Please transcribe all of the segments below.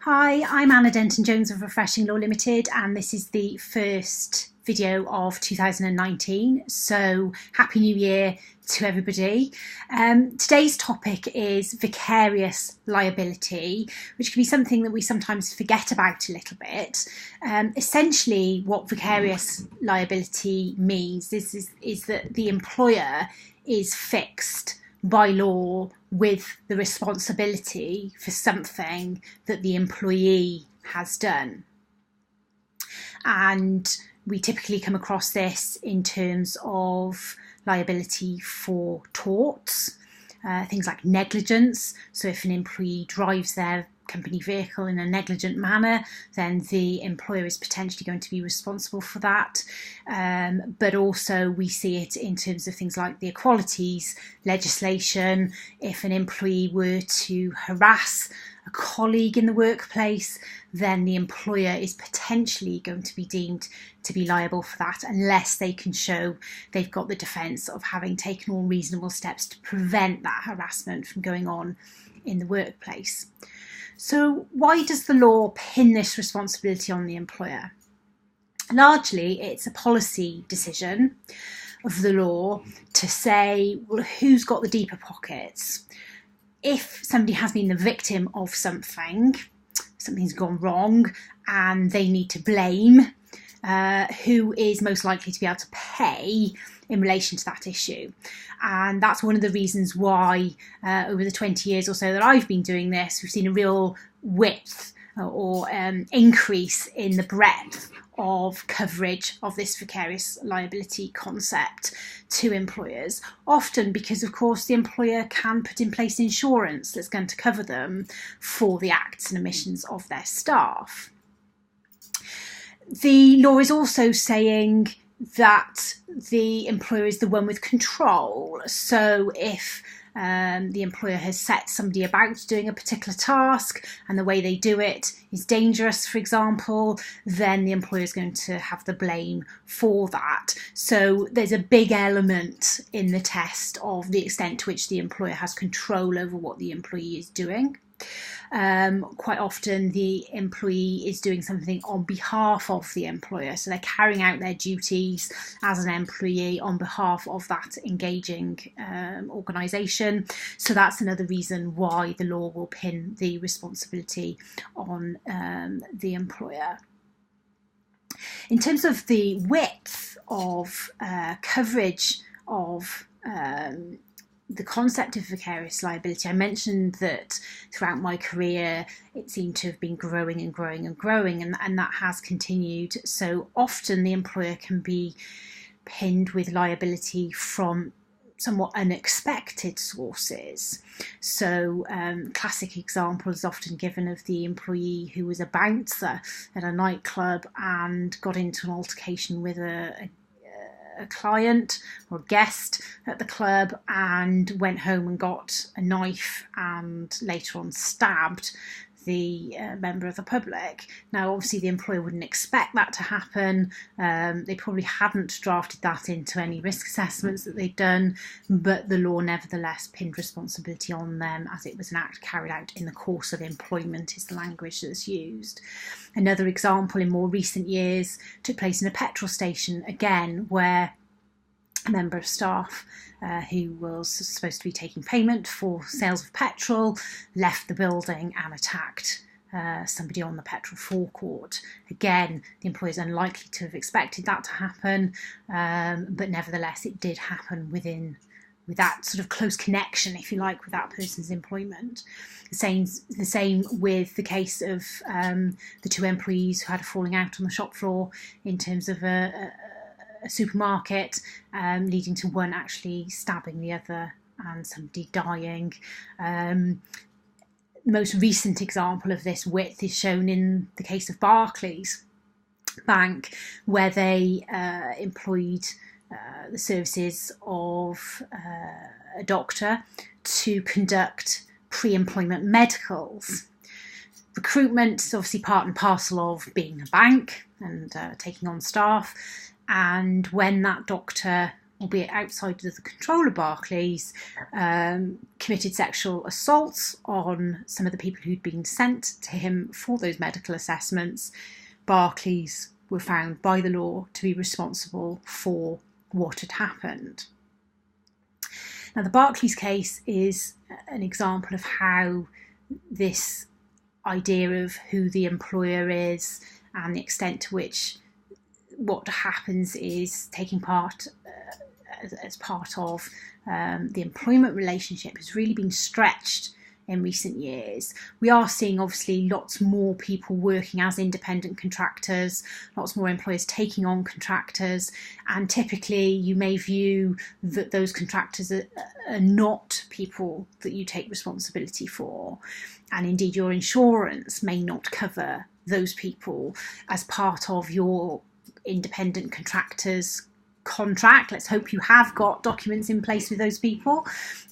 Hi, I'm Anna Denton-Jones of Refreshing Law Limited, and this is the first video of 2019. So Happy New Year to everybody. Today's topic is vicarious liability, which can be something that we sometimes forget about a little bit. Essentially, what vicarious liability means is that the employer is fixed by law with the responsibility for something that the employee has done. And we typically come across this in terms of liability for torts, things like negligence. So if an employee drives their company vehicle in a negligent manner, then the employer is potentially going to be responsible for that. But also we see it in terms of things like the equalities legislation. If an employee were to harass a colleague in the workplace, then the employer is potentially going to be deemed to be liable for that unless they can show they've got the defence of having taken all reasonable steps to prevent that harassment from going on in the workplace. So why does the law pin this responsibility on the employer? Largely, it's a policy decision of the law to say, well, who's got the deeper pockets? If somebody has been the victim of something, something's gone wrong, and they need to blame, who is most likely to be able to pay in relation to that issue. And that's one of the reasons why over the 20 years or so that I've been doing this, we've seen a real width or increase in the breadth of coverage of this vicarious liability concept to employers, often because, of course, the employer can put in place insurance that's going to cover them for the acts and omissions of their staff. The law is also saying that the employer is the one with control. So if the employer has set somebody about doing a particular task and the way they do it is dangerous, for example, then the employer is going to have the blame for that. So there's a big element in the test of the extent to which the employer has control over what the employee is doing. Quite often the employee is doing something on behalf of the employer, so they're carrying out their duties as an employee on behalf of that engaging organisation. So that's another reason why the law will pin the responsibility on the employer. In terms of the width of coverage of the concept of vicarious liability, I mentioned that throughout my career it seemed to have been growing and growing and growing, and that has continued. So often the employer can be pinned with liability from somewhat unexpected sources. So classic example is often given of the employee who was a bouncer at a nightclub and got into an altercation with a client or guest at the club and went home and got a knife and later on stabbed the member of the public. Now, obviously, the employer wouldn't expect that to happen. They probably hadn't drafted that into any risk assessments that they'd done, but the law nevertheless pinned responsibility on them as it was an act carried out in the course of employment is the language that's used. Another example in more recent years took place in a petrol station, again, where a member of staff who was supposed to be taking payment for sales of petrol left the building and attacked somebody on the petrol forecourt. Again, the employer is unlikely to have expected that to happen, but nevertheless it did happen with that sort of close connection, if you like, with that person's employment. The same with the case of the two employees who had a falling out on the shop floor in terms of a supermarket, leading to one actually stabbing the other and somebody dying. The most recent example of this width is shown in the case of Barclays Bank, where they employed the services of a doctor to conduct pre-employment medicals. Recruitment is obviously part and parcel of being a bank and taking on staff. And when that doctor albeit outside of the control of Barclays, committed sexual assaults on some of the people who'd been sent to him for those medical assessments, Barclays were found by the law to be responsible for what had happened. Now, the Barclays case is an example of how this idea of who the employer is and the extent to which what happens is taking part as part of the employment relationship has really been stretched in recent years. We are seeing obviously lots more people working as independent contractors, lots more employers taking on contractors, and typically you may view that those contractors are not people that you take responsibility for, and indeed your insurance may not cover those people as part of your independent contractors contract. Let's hope you have got documents in place with those people.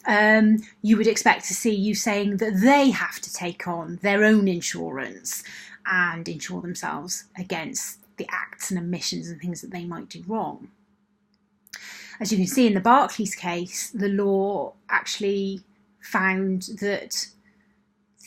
You would expect to see you saying that they have to take on their own insurance and insure themselves against the acts and omissions and things that they might do wrong. As you can see in the Barclays case, the law actually found that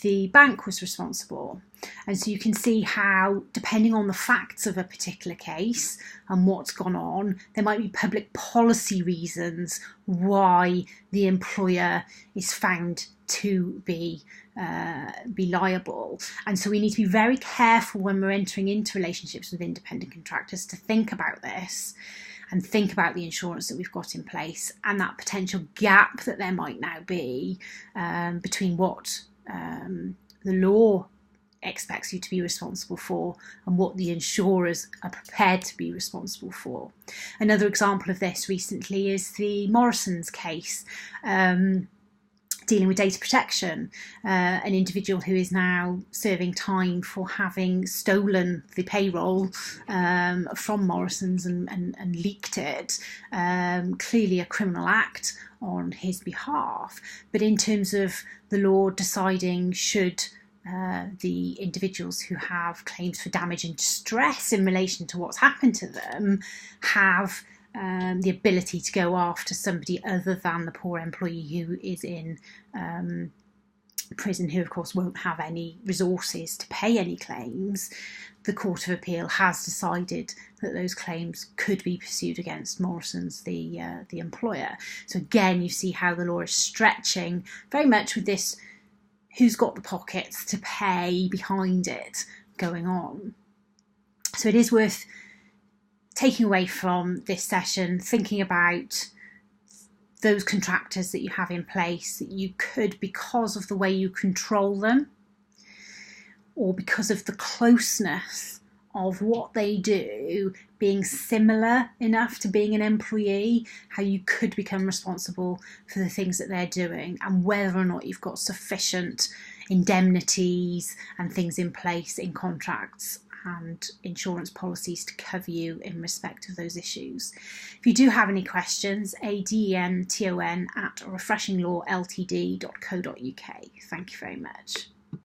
the bank was responsible. And so you can see how, depending on the facts of a particular case and what's gone on, there might be public policy reasons why the employer is found to be liable. And so we need to be very careful when we're entering into relationships with independent contractors to think about this and think about the insurance that we've got in place and that potential gap that there might now be between what the law expects you to be responsible for and what the insurers are prepared to be responsible for. Another example of this recently is the Morrison's case, dealing with data protection, an individual who is now serving time for having stolen the payroll from Morrison's and leaked it, clearly a criminal act on his behalf. But in terms of the law deciding should the individuals who have claims for damage and distress in relation to what's happened to them have the ability to go after somebody other than the poor employee who is in prison, who of course won't have any resources to pay any claims, the Court of Appeal has decided that those claims could be pursued against Morrison's, the employer. So again, you see how the law is stretching very much with this who's got the pockets to pay behind it going on. So it is worth taking away from this session, thinking about those contractors that you have in place that you could, because of the way you control them or because of the closeness of what they do being similar enough to being an employee, how you could become responsible for the things that they're doing, and whether or not you've got sufficient indemnities and things in place in contracts and insurance policies to cover you in respect of those issues. If you do have any questions, adenton@refreshinglawltd.co.uk. Thank you very much.